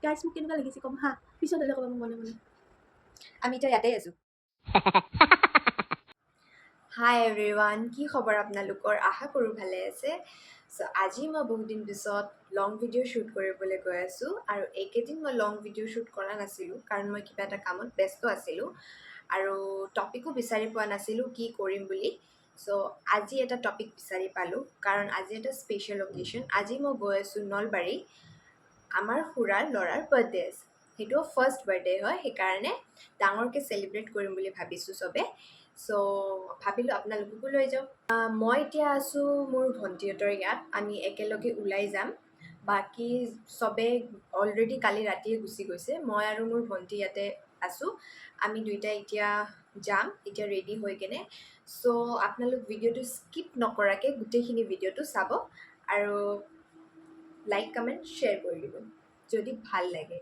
গাইছ মোক কেনেকুৱা লাগিছে ক'ম হা পিছত হ'লে ক'ব মোক মনে মনে আমি এতিয়া ইয়াতে আছো হাই এভৰিৱান কি খবৰ আপোনালোকৰ আশা কৰোঁ ভালে আছে চ' আজি মই বহুত দিন পিছত লং ভিডিঅ' শ্বুট কৰিবলৈ গৈ আছোঁ আৰু এইকেইদিন মই লং ভিডিঅ' শ্বুট কৰা নাছিলোঁ কাৰণ মই কিবা এটা কামত ব্যস্ত আছিলোঁ আৰু টপিকো বিচাৰি পোৱা নাছিলোঁ কি কৰিম বুলি চ' আজি এটা টপিক বিচাৰি পালোঁ কাৰণ আজি এটা স্পেচিয়েল অকেশ্যন আজি মই গৈ আছোঁ নলবাৰী আমাৰ খুৰাৰ ল'ৰাৰ বাৰ্থডে আছে সেইটোও ফাৰ্ষ্ট বাৰ্থডে হয় সেইকাৰণে ডাঙৰকৈ চেলিব্ৰেট কৰিম বুলি ভাবিছোঁ চবে চ' ভাবিলোঁ আপোনালোককো লৈ যাওঁ মই এতিয়া আছোঁ মোৰ ভণ্টিহঁতৰ ইয়াত আমি একেলগে ওলাই যাম বাকী চবে অলৰেডি কালি ৰাতিয়ে গুচি গৈছে মই আৰু মোৰ ভণ্টি ইয়াতে আছোঁ আমি দুইটাই এতিয়া যাম এতিয়া ৰেডি হৈ কেনে চ' আপোনালোক ভিডিঅ'টো স্কিপ নকৰাকৈ গোটেইখিনি ভিডিঅ'টো চাব আৰু লাইক কমেণ্ট শ্বেয়াৰ কৰি দিব যদি ভাল লাগে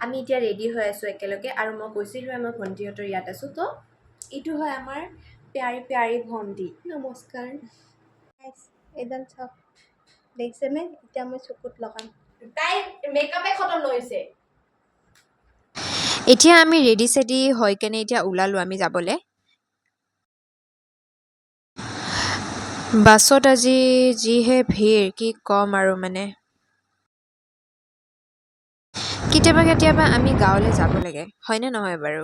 আমি এতিয়া ৰেডি হৈ আছোঁ একেলগে আৰু মই কৈছিলোঁ মই ভণ্টিহঁতৰ ইয়াত আছোঁ তো এইটো হয় আমাৰ প্যাৰী প্যাৰী ভণ্টি নমস্কাৰ গাইছ এইডাল চাওক দেখিছেনে এতিয়া মই চকুত লগাম তাই মেকআপে খতম হৈছে এতিয়া আমি ৰেডি চেডি হৈ কেনে এতিয়া ওলালোঁ আমি যাবলৈ বাছত আজি যিহে ভিৰ কি ক'ম আৰু মানে কেতিয়াবা কেতিয়াবা আমি গাঁৱলৈ যাব লাগে হয়নে নহয় বাৰু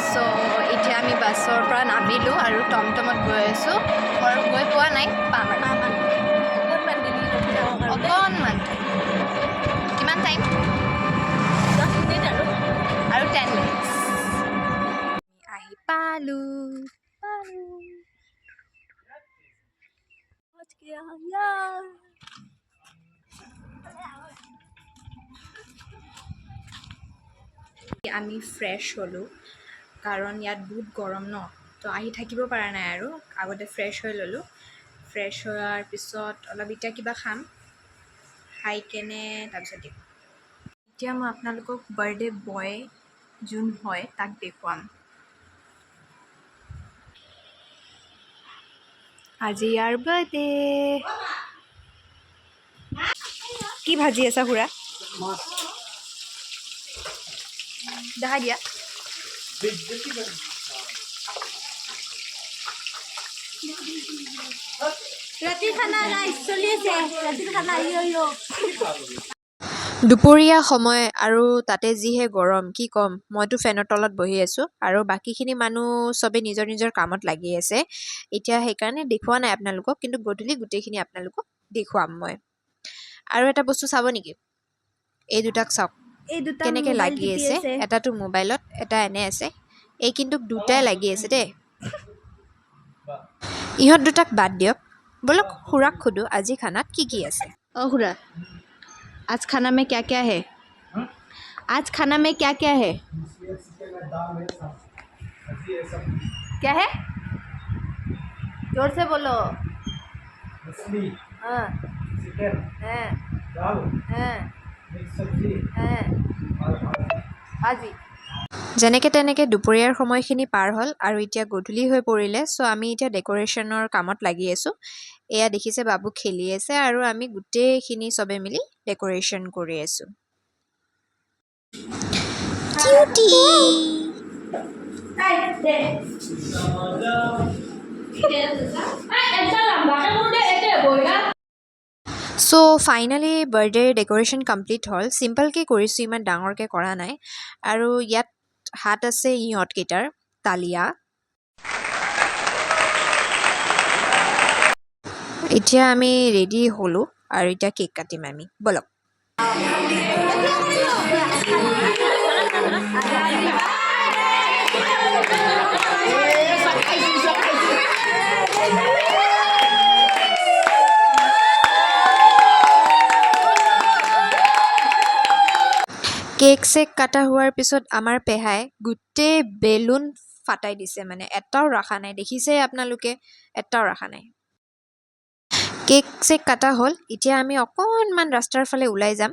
চ' এতিয়া আমি বাছৰ পৰা নামিলোঁ আৰু টমটমত গৈ আছোঁ ঘৰ গৈ পোৱা নাই পাম আৰু অকণমান দেৰি ৰখি যাব কাৰণে অকণমান কিমান টাইম 10 মিনিট আৰু 10 মিনিটছ আহি পালোঁ আমি ফ্ৰেছ হ'লোঁ কাৰণ ইয়াত বহুত গৰম ন তো আহি থাকিব পৰা নাই আৰু আগতে ফ্ৰেছ হৈ ল'লোঁ ফ্ৰেছ হোৱাৰ পিছত অলপ এতিয়া কিবা খাম খাই কেনে তাৰপিছত দিম এতিয়া মই আপোনালোকক বাৰ্থডে বয় যোন হয় তাক দেখুৱাম আজি ইয়াৰ বাৰ্থডে কি ভাজি আছা খুৰা দেখাই দিয়া ৰাতিৰ খানা ৰাইচ চলি আছে ৰাতিৰ খানা দুপৰীয়া সময় আৰু তাতে যিহে গৰম কি ক'ম মইতো ফেনৰ তলত বহি আছোঁ আৰু বাকীখিনি মানুহ চবে নিজৰ নিজৰ কামত লাগি আছে এতিয়া সেইকাৰণে দেখুওৱা নাই আপোনালোকক কিন্তু গধূলি গোটেইখিনি আপোনালোকক দেখুৱাম মই আৰু এটা বস্তু চাব নেকি এই দুটাক চাওক এই দুটা কেনেকৈ মোবাইল লাগি টিপি আছে এটাতো মোবাইলত এটা এনে আছে এই কিন্তু দুটাই লাগি আছে দেই ইহঁত দুটাক বাদ দিয়ক বলক খুৰাক সোধো আজি খানাত কি কি আছে ओ खुरा आज खाना में क्या क्या है आज खाना में क्या क्या है क्या है जोर से बोलो मछली हाँ चिकन हाँ दाल हाँ मिक्स सब्जी हाँ और भाजी যেনেকৈ তেনেকৈ দুপৰীয়াৰ সময়খিনি পাৰ হ'ল আৰু এতিয়া গধূলি হৈ পৰিলে চ' আমি এতিয়া ডেক'ৰেশ্যনৰ কামত লাগি আছোঁ এয়া দেখিছে বাবু খেলি আছে আৰু আমি গোটেইখিনি চবে মিলি ডেক'ৰেশ্যন কৰি আছোঁ কিউটি চ' ফাইনেলি বাৰ্থডেৰ ডেক'ৰেশ্যন কমপ্লিট হ'ল চিম্পলকৈ কৰিছোঁ ইমান ডাঙৰকৈ কৰা নাই আৰু ইয়াত হাত আছে ইহঁতকেইটাৰ তালিয়া এতিয়া আমি ৰেডি হ'লোঁ আৰু এতিয়া কেক কাটিম আমি ব'লক কেক চেক কাটা হোৱাৰ পিছত আমাৰ পেহাই গোটেই বেলুন ফাটাই দিছে মানে এটাও ৰখা নাই দেখিছে আপোনালোকে এটাও ৰখা নাই কেক চেক কাটা হ'ল এতিয়া আমি অকণমান ৰাস্তাৰ ফালে ওলাই যাম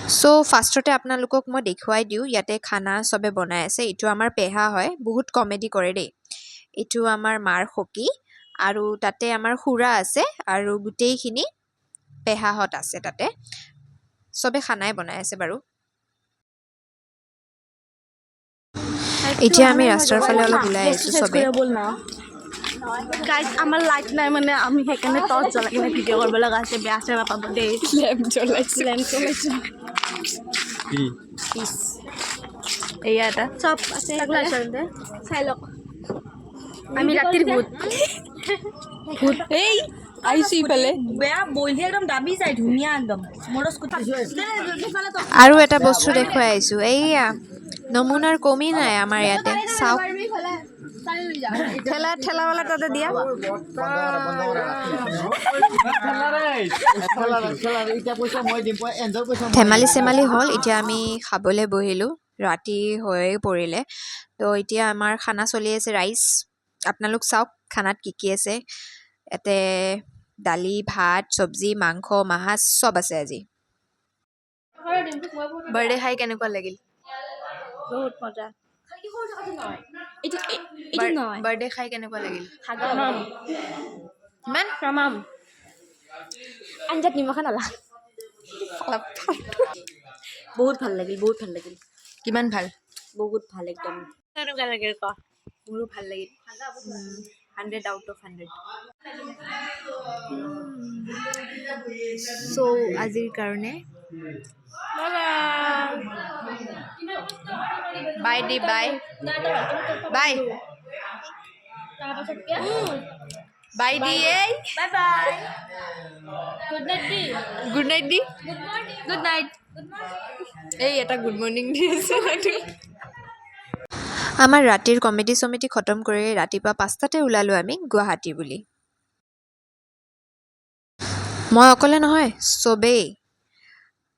চ' ফাৰ্ষ্টতে আপোনালোকক মই দেখুৱাই দিওঁ ইয়াতে খানা চবে বনাই আছে এইটো আমাৰ পেহা হয় বহুত কমেডি কৰে দেই এইটো আমাৰ মাৰ সখী আৰু তাতে আমাৰ খুৰা আছে আৰু গোটেইখিনি পেহাহঁত আছে তাতে চবে খানাই বনাই আছে বাৰু এতিয়া আমি ৰাস্তাৰ ফালে অলপ ওলাই আহিছোঁ চবে গাইজ আমাৰ লাইট নাই মানে আমি সেইকাৰণে টৰ্চ জ্বলাই কিনে ভিডিঅ' কৰিব লগা আছে বেয়া চেয়া নাপাব দেই লেম্প জ্বলাইছোঁ এয়া এটা চব আছে চাই লওক আমি ৰাতিৰ ভূত এই আহিছো ইফালে বেয়া বইলি একদম দাবি যায় ধুনীয়া একদম আৰু এটা বস্তু দেখুৱাই আহিছোঁ এইয়া নমুনাৰ কমি নাই আমাৰ ইয়াতে চাওক ঠেলাৱালা তাতে দিয়া ধেমালি চেমালি হ'ল এতিয়া আমি খাবলৈ বহিলোঁ ৰাতি হৈ পৰিলে তো এতিয়া আমাৰ খানা চলি আছে ৰাইচ আপোনালোক চাওক খানাত কি আছে ইয়াতে দালি ভাত চব্জি মাংস মাছ চব আছে আজি বাৰ্থডে খাই কেনেকুৱা লাগিল বহুত মজা বাৰ্থডে খাই কেনেকুৱা লাগিল কিমান আঞ্জাত নিমখ নালা বহুত ভাল লাগিল কিমান ভাল বহুত ভাল একদম কেনেকুৱা লাগিল ক মোৰো ভাল লাগিল 100 out of 100 চ' আজিৰ কাৰণে by the bye bye by the এই বাই বাই গুড নাইট দি গুড নাইট এই এটা গুড মৰ্ণিং দি আছে আমাৰ ৰাতিৰ কমেডি চমেডি খতম কৰি ৰাতিপুৱা 5টাতে ওলালোঁ আমি গুৱাহাটী বুলি মই অকলে নহয়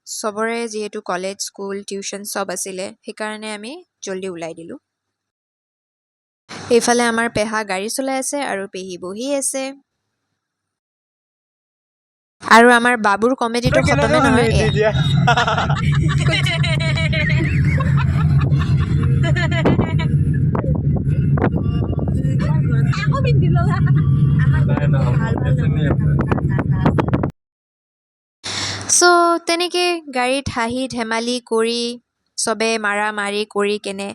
চবৰে যিহেতু কলেজ স্কুল টিউশ্যন চব আছিলে সেইকাৰণে আমি জল্দি ওলাই দিলোঁ এইফালে আমাৰ পেহা গাড়ী চলাই আছে আৰু পেহী বহি আছে আৰু আমাৰ বাবুৰ কমেডিটো খতমে নহয় চ' তেনেকৈ গাড়ীত হাঁহি ধেমালি কৰি চবে মাৰা মাৰি কৰি কেনে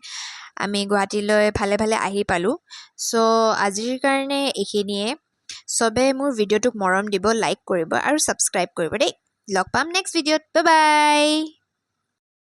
আমি গুৱাহাটীলৈ ভালে ভালে আহি পালোঁ চ' আজিৰ কাৰণে এইখিনিয়ে চবে মোৰ ভিডিঅ'টোক মৰম দিব লাইক কৰিব আৰু ছাবস্ক্ৰাইব কৰিব দেই লগ পাম নেক্সট ভিডিঅ'ত বাই বাই